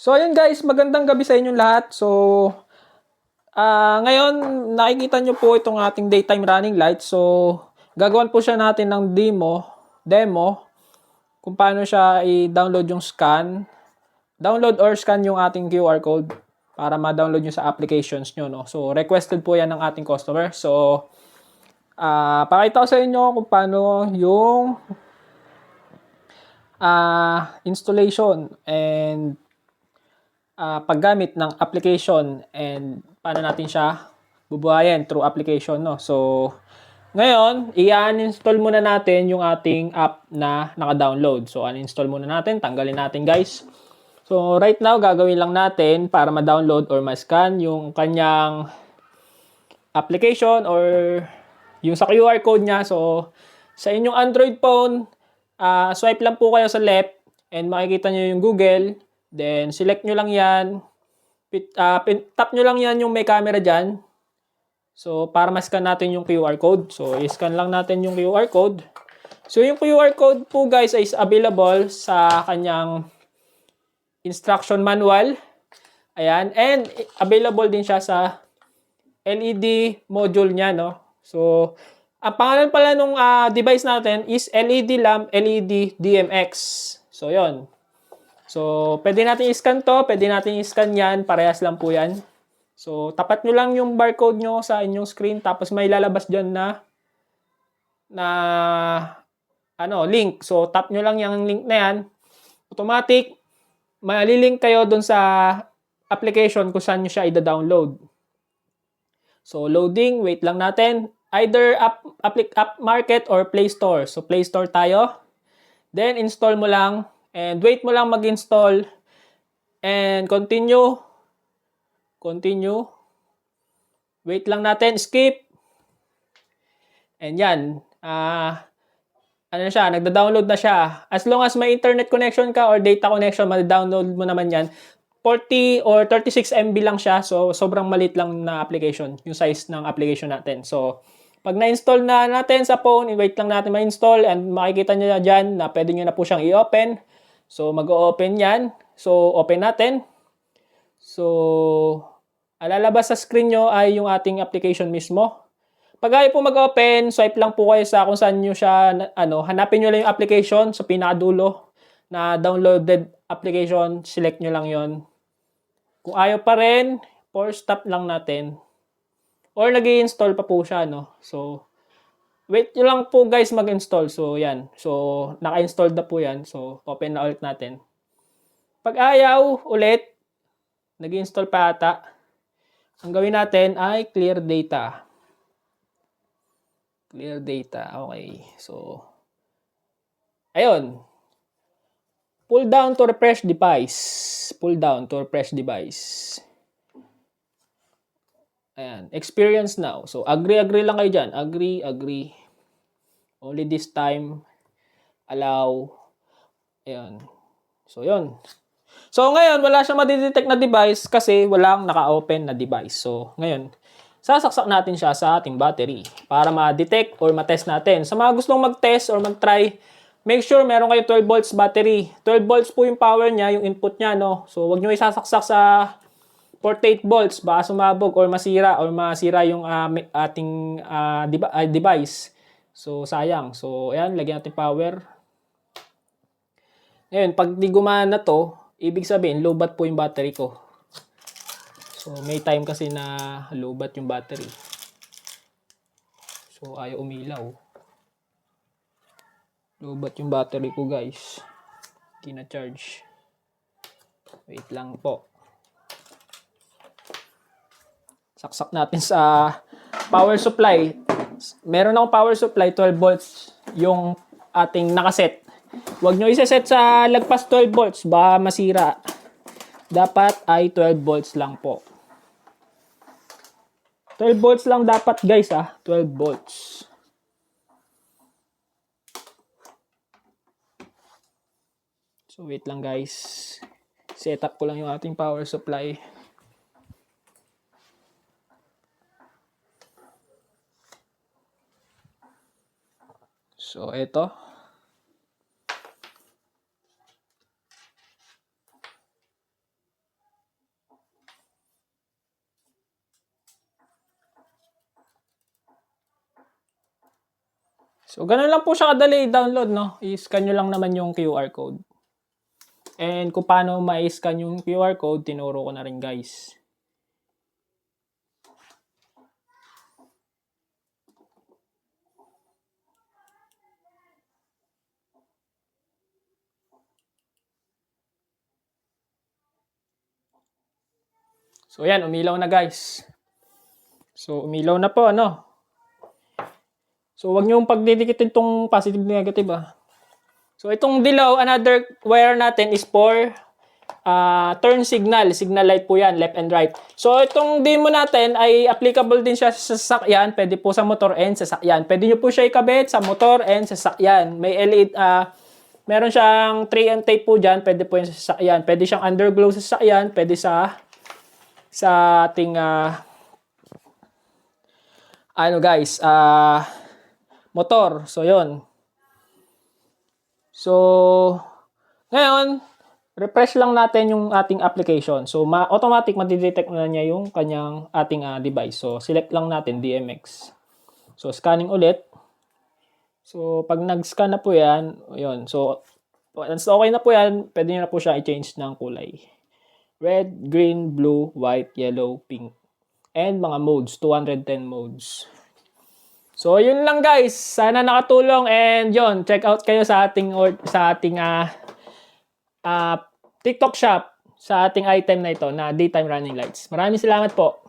So ayun guys, magandang gabi sa inyong lahat. So ngayon nakikita nyo po itong ating daytime running light. So gagawin po siya natin ng demo kung paano siya i-download yung download or scan yung ating QR code para ma-download nyo sa applications nyo, no? So requested po yan ng ating customer. So pakita ko sa inyo kung paano yung installation and paggamit ng application and paano natin siya bubuhayin through application, no? So ngayon, i-uninstall muna natin yung ating app na naka-download. So uninstall muna natin, tanggalin natin guys. So right now, gagawin lang natin para ma-download or ma-scan yung kanyang application or yung sa QR code niya. So sa inyong Android phone, swipe lang po kayo sa left and makikita nyo yung Google. Then, select nyo lang yan. Tap nyo lang yan yung may camera dyan. So, para ma-scan natin yung QR code. So, i-scan lang natin yung QR code. So, yung QR code po guys is available sa kanyang instruction manual. Ayan. And, available din siya sa LED module niya, no? So, ang pangalan pala nung device natin is LED lamp, LED DMX. So, yon. So, pwede natin i-scan to. Pwede natin i-scan yan. Parehas lang po yan. So, tapat nyo lang yung barcode nyo sa inyong screen. Tapos may lalabas dyan na link. So, tap nyo lang yung link na yan. Automatic, malilink kayo dun sa application kung saan nyo siya i-download. So, loading. Wait lang natin. Either App Market or Play Store. So, Play Store tayo. Then, install mo lang. And wait mo lang mag-install. And continue. Continue. Wait lang natin. Skip. And yan. Nagda-download na siya. As long as may internet connection ka or data connection, ma-download mo naman yan. 40 or 36 MB lang siya. So, sobrang maliit lang na application. Yung size ng application natin. So, pag na-install na natin sa phone, wait lang natin ma-install and makikita nyo na dyan na pwede nyo na po siyang i-open. So, mag-o-open yan. So, open natin. So, lalabas sa screen nyo ay yung ating application mismo. Pag ayaw po mag-open, swipe lang po kayo sa kung saan nyo siya, hanapin nyo lang yung application sa pinakadulo na downloaded application. Select nyo lang yon. Kung ayaw pa rin, force stop lang natin. Or nag-i-install pa po siya, no? So, wait nyo lang po guys mag-install. So, yan. So, naka-install na po yan. So, open na ulit natin. Pag ayaw ulit, nag-install pa ata, ang gawin natin ay clear data. Clear data. Okay. So, ayun. Pull down to refresh device. Pull down to refresh device. Ayan. Experience now. So, agree lang kayo dyan. Agree. Only this time. Allow. Ayan. So, yun. So, ngayon, wala siyang madidetect na device kasi walang naka-open na device. So, ngayon, sasaksak natin siya sa ating battery para ma-detect or ma-test natin. Sa mga gustong mag-test or mag-try, make sure meron kayo 12 volts battery. 12 volts po yung power niya, yung input niya, no? So, wag nyo isasaksak sa 48 volts. Baka sumabog or masira yung ating device. So, sayang. So, ayan, lagyan natin power. Ngayon, pag di gumana to, ibig sabihin, lowbat po yung battery ko. So, may time kasi na lowbat yung battery. So, ayaw umilaw. Lowbat yung battery ko, guys. Hindi na charge. Wait lang po. Saksak natin sa power supply. Meron akong power supply, 12 volts yung ating nakaset. Huwag nyo isa-set sa lagpas 12 volts, baka masira. Dapat ay 12 volts lang po. 12 volts lang dapat guys 12 volts. So wait lang guys. Set up ko lang yung ating power supply. So ito. So, ganun lang po siya kadali i-download, no? I-scan nyo lang naman yung QR code. And kung paano ma-scan yung QR code, tinuro ko na rin, guys. So, yan, umilaw na, guys. So, umilaw na po, ano? So, wag niyo pagdidikitin tong positive negative, ah. So, itong dilaw, another wire natin is for turn signal. Signal light po yan, left and right. So, itong demo natin ay applicable din siya sa sasakyan. Pwede po sa motor and sasakyan. Pwede nyo po siya ikabit sa motor and sasakyan. May LED, meron siyang 3M tape po dyan. Pwede po yung sa sasakyan. Pwede siyang underglow sa sasakyan. Pwede sa ating motor. So, yon. So, ngayon, refresh lang natin yung ating application. So, automatic madidetect na niya yung kanyang ating device. So, select lang natin DMX. So, scanning ulit. So, pag nag-scan na po yan, yun. So, once okay na po yan, pwede nyo na po siya i-change ng kulay. Red, green, blue, white, yellow, pink. And mga modes, 210 modes. So, yun lang guys. Sana nakatulong and yun, check out kayo sa ating TikTok shop sa ating item na ito na daytime running lights. Maraming salamat po.